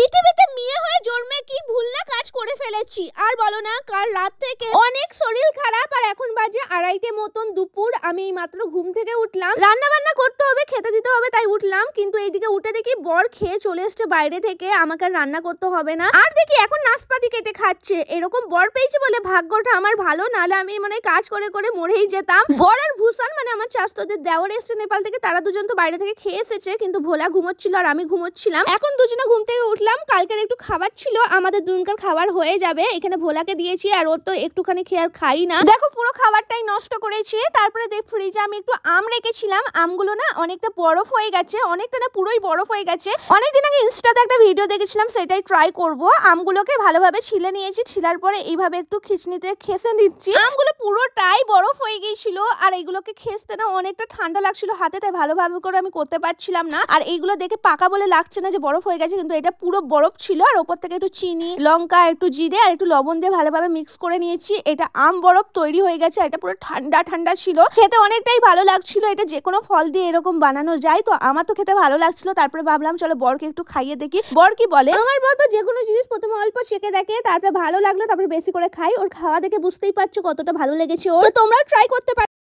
পৃথিবীতে মেয়ে হয়ে জন্মে কি ভুল না কাজ করে ফেলেছি। আর বলো না, কাল রাত থেকে অনেক শরীর খারাপ, আর এখন বাজে 2:30 মতন দুপুর। আমি মাত্র ঘুম থেকে উঠলাম, রান্না বান্না করতে হবে, খেতে দিতে হবে, তাই উঠলাম। কিন্তু এইদিকে উঠে দেখি বর খেয়ে চলে এসছে বাইরে থেকে, আমাকে আর রান্না করতে হবে না। আর দেখি এখন নাশপাতি কেটে খাচ্ছে। এরকম বর পেয়েছি বলে ভাগ্যটা আমার ভালো, নাহলে আমি মানে কাজ করে করে মরেই যেতাম। বর আর ভূষণ মানে আমার চাচতোদের দেওর এসছে নেপাল থেকে, তারা দুজন তো বাইরে থেকে খেয়ে এসেছে, কিন্তু ভোলা ঘুমোচ্ছিল আর আমি ঘুমোচ্ছিলাম। এখন দুজনে ঘুম থেকে উঠলাম। কালকের একটু খাবার ছিল, আমাদের দুজনকার খাবার হয়ে যাবে। এখানে ভোলাকে দিয়েছি, আর ওর তো একটুখানি খেয়ে আর খাই না। দেখো পুরো খাবারটাই নষ্ট করেছি। তারপরে দেখ ফ্রিজে আমি একটু আম রেখেছিলাম, আমগুলো না অনেকটা বরফ হয়ে গেছে, অনেকটা না পুরোই বরফ হয়ে গেছে। অনেকদিন আগে ইনস্টাতে একটা ভিডিও দেখেছিলাম, সেটাই ট্রাই করব। আমগুলোকে ভালোভাবে ছিলে নিয়েছি, ছিলার পরে এইভাবে একটু খিঁচনিতে খেসে নিচ্ছি। আমগুলো পুরোটাই বরফ হয়ে গিয়েছিল, আর এইগুলোকে খেসতে না অনেকটা ঠান্ডা লাগছিল হাতে, তাই ভালোভাবে করে আমি করতে পারছিলাম না। আর এইগুলো দেখে পাকা বলে লাগছে না যে বরফ হয়ে গেছে, কিন্তু এটা পুরো বরফ ছিল। আর ওপর থেকে একটু চিনি, লঙ্কা, একটু জিরে আর একটু লবণ দিয়ে ভালোভাবে মিক্স করে নিয়েছি। এটা আম বরফ তৈরি হয়ে গেছে। এটা পুরো ঠান্ডা ঠান্ডা ছিল, খেতে অনেকটাই ভালো লাগছিল। এটা যে কোনো ফল দিয়ে এরকম বানানো যায়, তো আমার তো খেতে ভালো লাগছিল। তারপরে ভাবলাম চলো বরকে একটু খাইয়ে দেখি বর কি বলে। আমার বর তো যে কোনো জিনিস প্রথমে অল্প চেখে দেখে, তারপরে ভালো লাগলো তারপরে বেশি করে খাই। ওর খাওয়া দেখে বুঝতেই পারছো কতটা ভালো লেগেছে ওর। তো তোমরা ট্রাই করতে পারো।